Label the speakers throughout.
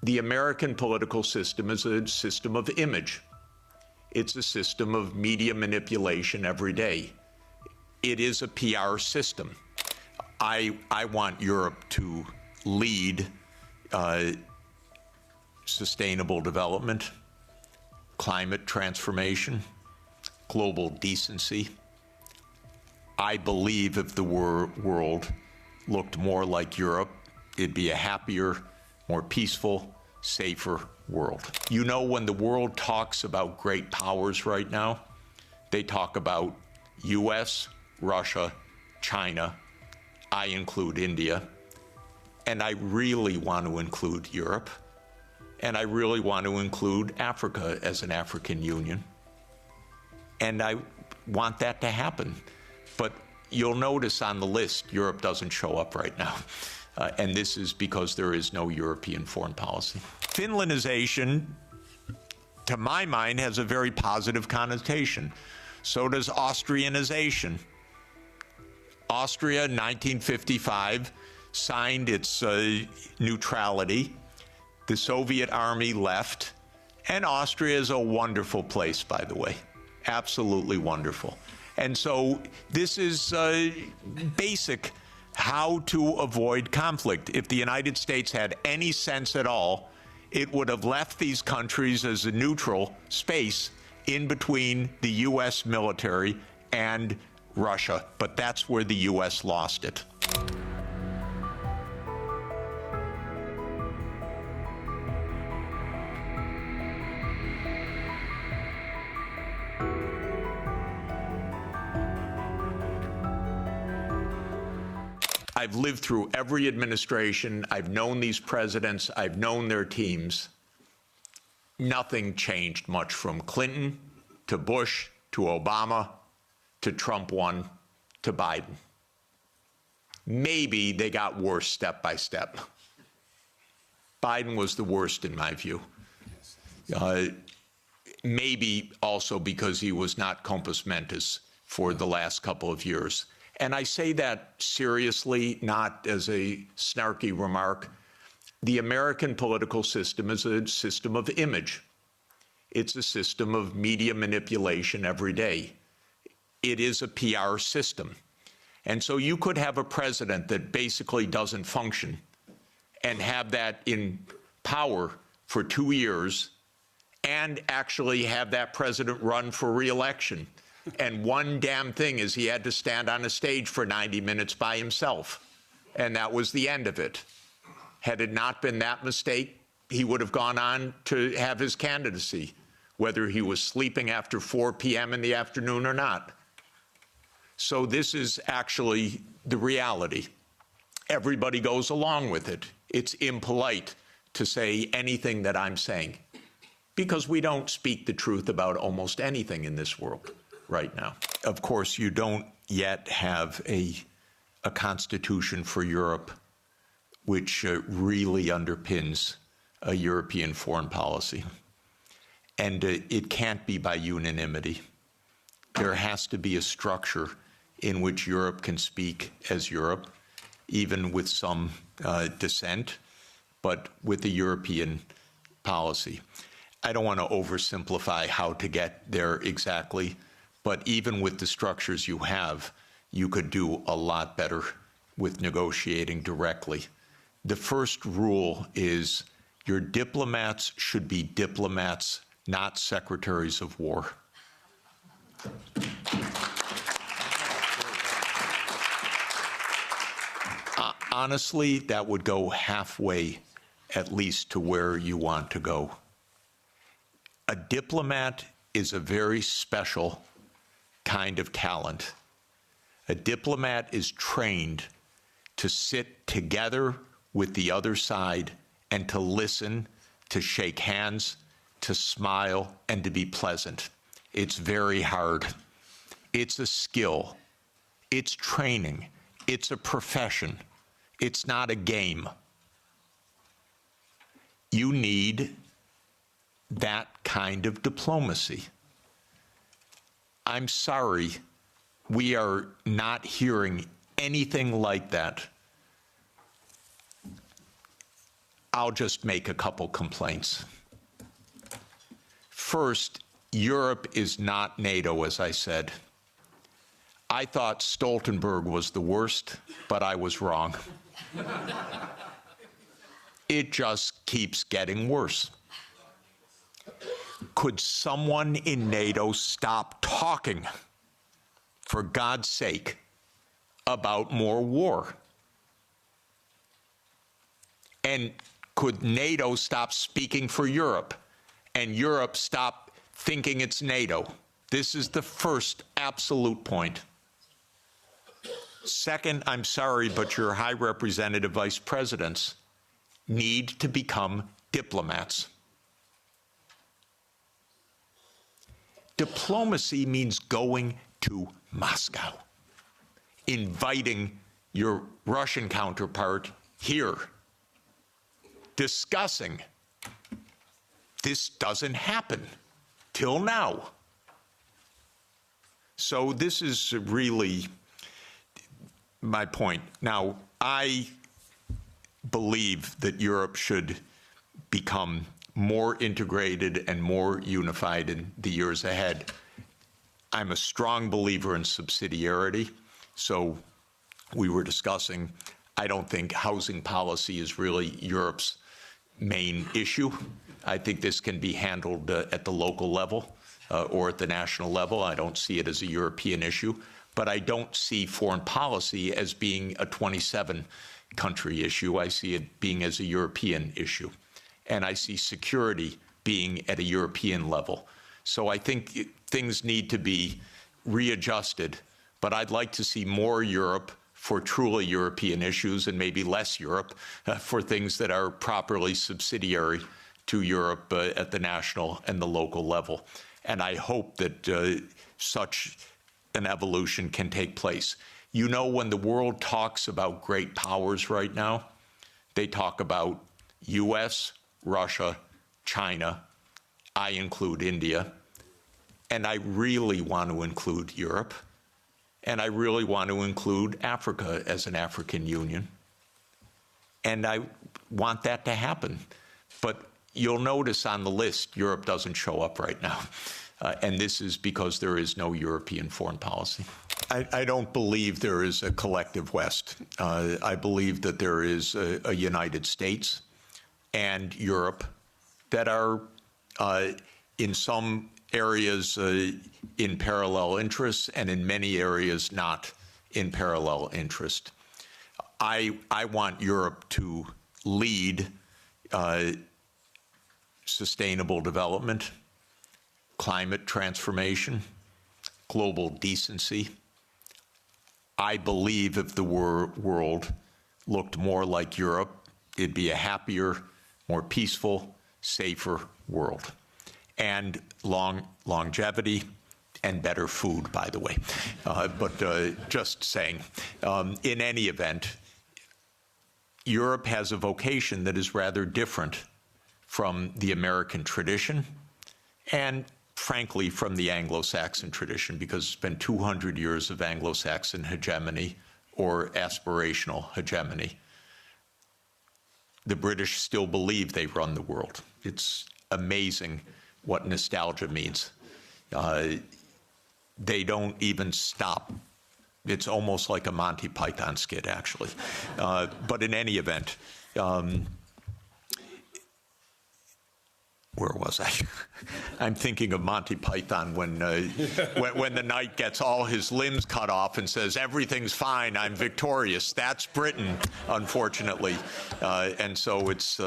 Speaker 1: The American political system is a system of image. It's a system of media manipulation every day. It is a PR system. I want Europe to lead sustainable development, climate transformation, global decency. I believe if the world looked more like Europe, it'd be a happier, more peaceful, safer world. You know, when the world talks about great powers right now, they talk about US, Russia, China. I include India. And I really want to include Europe. And I really want to include Africa as an African Union. And I want that to happen. But you'll notice on the list, Europe doesn't show up right now. And this is because there is no European foreign policy. Finlandization, to my mind, has a very positive connotation. So does Austrianization. Austria, 1955, signed its neutrality. The Soviet army left. And Austria is a wonderful place, by the way. Absolutely wonderful. And so this is basic how to avoid conflict. If the United States had any sense at all, it would have left these countries as a neutral space in between the U.S. military and Russia. But that's where the U.S. lost it. I've lived through every administration. I've known these presidents. I've known their teams. Nothing changed much from Clinton to Bush to Obama to Trump 1 to Biden. Maybe they got worse step by step. Biden was the worst in my view. Maybe also because he was not compos mentis for the last couple of years. And I say that seriously, not as a snarky remark. The American political system is a system of image. It's a system of media manipulation every day. It is a PR system. And so you could have a president that basically doesn't function and have that in power for 2 years and actually have that president run for re-election. And one damn thing is he had to stand on a stage for 90 minutes by himself. And that was the end of it. Had it not been that mistake, he would have gone on to have his candidacy, whether he was sleeping after 4 p.m. in the afternoon or not. So this is actually the reality. Everybody goes along with it. It's impolite to say anything that I'm saying, because we don't speak the truth about almost anything in this world right now. Of course, you don't yet have a constitution for Europe which really underpins a European foreign policy. And it can't be by unanimity. There has to be a structure in which Europe can speak as Europe, even with some dissent, but with a European policy. I don't want to oversimplify how to get there exactly, but even with the structures you have, you could do a lot better with negotiating directly. The first rule is your diplomats should be diplomats, not secretaries of war. Honestly, that would go halfway, at least, to where you want to go. A diplomat is a very special kind of talent. A diplomat is trained to sit together with the other side and to listen, to shake hands, to smile, and to be pleasant. It's very hard. It's a skill. It's training. It's a profession. It's not a game. You need that kind of diplomacy. I'm sorry, we are not hearing anything like that. I'll just make a couple complaints. First, Europe is not NATO, as I said. I thought Stoltenberg was the worst, but I was wrong. It just keeps getting worse. Could someone in NATO stop talking, for God's sake, about more war? And could NATO stop speaking for Europe, and Europe stop thinking it's NATO? This is the first absolute point. Second, I'm sorry, but your High Representative Vice Presidents need to become diplomats. Diplomacy means going to Moscow, inviting your Russian counterpart here, discussing. This doesn't happen till now. So this is really my point. Now, I believe that Europe should become more integrated and more unified in the years ahead. I'm a strong believer in subsidiarity. So we were discussing, I don't think housing policy is really Europe's main issue. I think this can be handled at the local level or at the national level. I don't see it as a European issue, but I don't see foreign policy as being a 27-country issue. I see it being as a European issue. And I see security being at a European level. So I think things need to be readjusted, but I'd like to see more Europe for truly European issues and maybe less Europe for things that are properly subsidiary to Europe at the national and the local level. And I hope that such an evolution can take place. You know, when the world talks about great powers right now, they talk about US, Russia, China. I include India. And I really want to include Europe. And I really want to include Africa as an African Union. And I want that to happen. But you'll notice on the list, Europe doesn't show up right now. And this is because there is no European foreign policy. I don't believe there is a collective West. I believe that there is a United States and Europe that are in some areas in parallel interests and in many areas not in parallel interest. I want Europe to lead sustainable development, climate transformation, global decency. I believe if the world looked more like Europe, it'd be a happier, more peaceful, safer world. And longevity and better food, by the way. But just saying, in any event, Europe has a vocation that is rather different from the American tradition and, frankly, from the Anglo-Saxon tradition, because it's been 200 years of Anglo-Saxon hegemony or aspirational hegemony. The British still believe they run the world. It's amazing what nostalgia means. They don't even stop. It's almost like a Monty Python skit, actually. But in any event, where was I? I'm thinking of Monty Python when the knight gets all his limbs cut off and says, "Everything's fine, I'm victorious." That's Britain, unfortunately, and so it's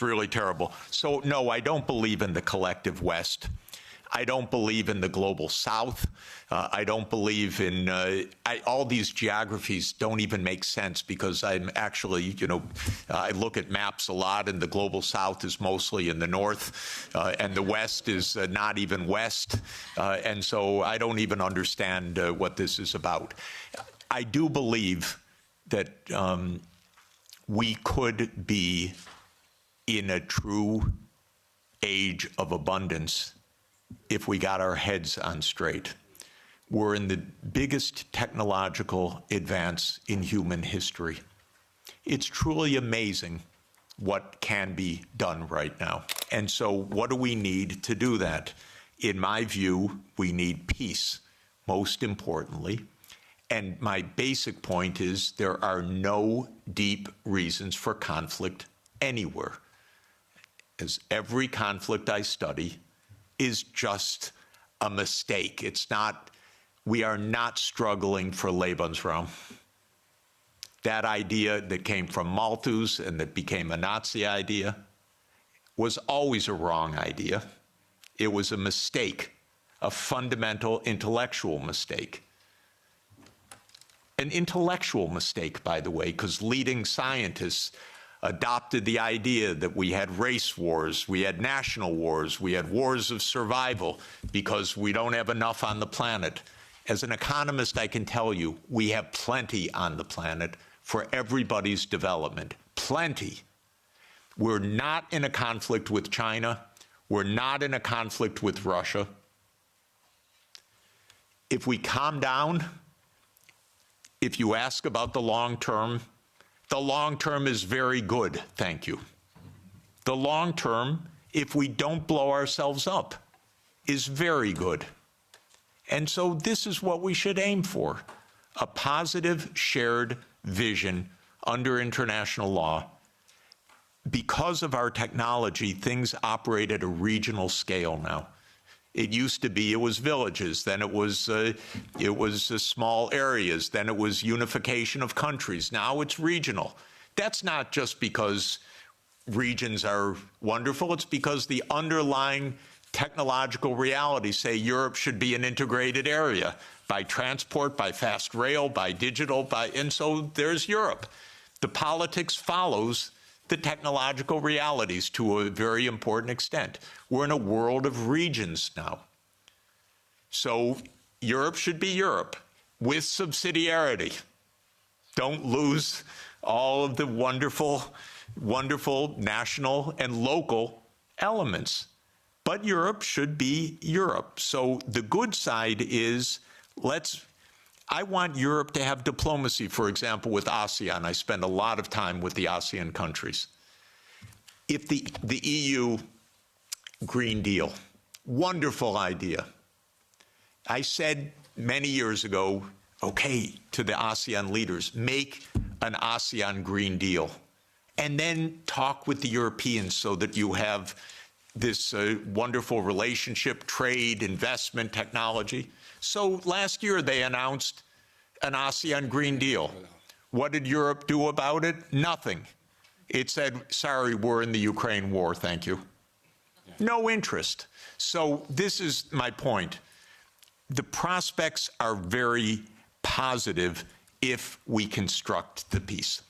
Speaker 1: really terrible. So no, I don't believe in the collective West. I don't believe in the global South. I don't believe in all these geographies don't even make sense because I'm actually, I look at maps a lot, and the global South is mostly in the north, and the West is not even west, and so I don't even understand what this is about. I do believe that we could be in a true age of abundance if we got our heads on straight. We're in the biggest technological advance in human history. It's truly amazing what can be done right now. And so what do we need to do that? In my view, we need peace, most importantly. And my basic point is there are no deep reasons for conflict anywhere. As every conflict I study is just a mistake. It's not, we are not struggling for Lebensraum. That idea that came from Malthus and that became a Nazi idea was always a wrong idea. It was a mistake, a fundamental intellectual mistake. An intellectual mistake, by the way, because leading scientists adopted the idea that we had race wars, we had national wars, we had wars of survival because we don't have enough on the planet. As an economist, I can tell you, we have plenty on the planet for everybody's development. Plenty. We're not in a conflict with China. We're not in a conflict with Russia. If we calm down, if you ask about the long term is very good, thank you. The long term, if we don't blow ourselves up, is very good. And so this is what we should aim for, a positive shared vision under international law. Because of our technology, things operate at a regional scale now. It used to be, it was villages, then it was small areas, then it was unification of countries. Now it's regional. That's not just because regions are wonderful, it's because the underlying technological realities say Europe should be an integrated area by transport, by fast rail, by digital, and so there's Europe. The politics follows the technological realities to a very important extent. We're in a world of regions now. So Europe should be Europe with subsidiarity. Don't lose all of the wonderful, wonderful national and local elements. But Europe should be Europe. So the good side is, I want Europe to have diplomacy, for example, with ASEAN. I spend a lot of time with the ASEAN countries. If the EU Green Deal, wonderful idea. I said many years ago, okay, to the ASEAN leaders, make an ASEAN Green Deal, and then talk with the Europeans so that you have this wonderful relationship, trade, investment, technology. So last year they announced an ASEAN Green Deal. What did Europe do about it? Nothing. It said, sorry, we're in the Ukraine war, thank you. No interest. So this is my point. The prospects are very positive if we construct the peace.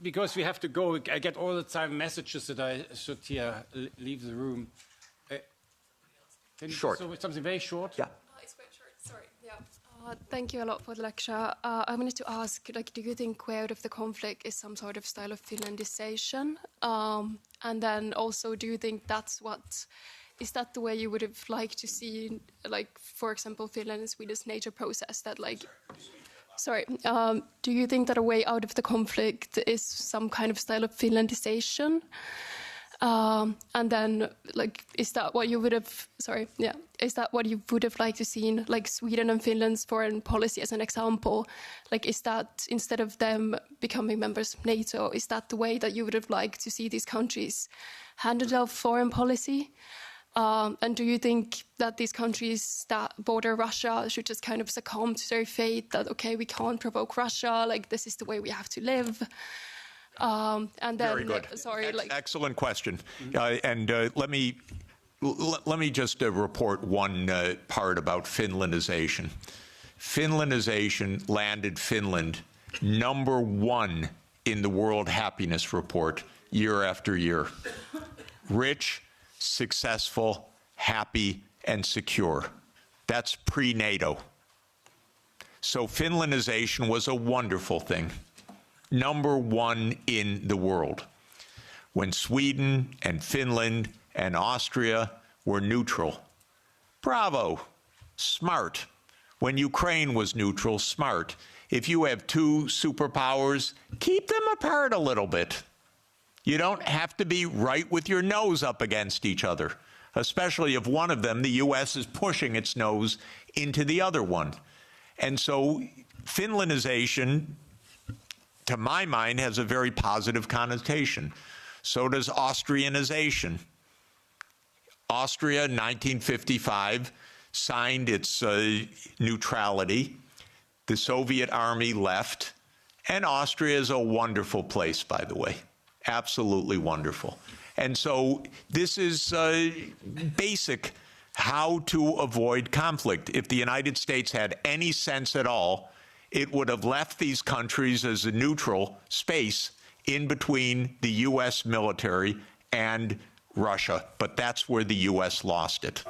Speaker 2: Because we have to go, I get all the time messages that I should leave the room.
Speaker 1: Short.
Speaker 2: So something very short?
Speaker 1: Yeah.
Speaker 3: It's quite short, sorry. Yeah. Thank you a lot for the lecture. I wanted to ask, do you think way out of the conflict is some sort of style of Finlandization? And then also, do you think is that the way you would have liked to see, for example, Finland and Sweden's NATO process that do you think that a way out of the conflict is some kind of style of Finlandization? And then, is that what you would have? Is that what you would have liked to see in, Sweden and Finland's foreign policy, as an example? Is that instead of them becoming members of NATO, is that the way that you would have liked to see these countries handle their foreign policy? And do you think that these countries that border Russia should just kind of succumb to their fate? That we can't provoke Russia. This is the way we have to live. And then,
Speaker 1: very good. Excellent question. And let me just report one part about Finlandization. Finlandization landed Finland #1 in the World Happiness Report year after year. Rich, successful, happy, and secure. That's pre-NATO. So Finlandization was a wonderful thing. #1 in the world. When Sweden and Finland and Austria were neutral. Bravo. smart. When Ukraine was neutral, smart. If you have two superpowers, keep them apart a little bit. You don't have to be right with your nose up against each other, especially if one of them, the U.S., is pushing its nose into the other one. And so Finlandization, to my mind, has a very positive connotation. So does Austrianization. Austria, in 1955, signed its neutrality. The Soviet army left, and Austria is a wonderful place, by the way, absolutely wonderful. And so this is basic how to avoid conflict. If the United States had any sense at all, it would have left these countries as a neutral space in between the U.S. military and Russia. But that's where the U.S. lost it.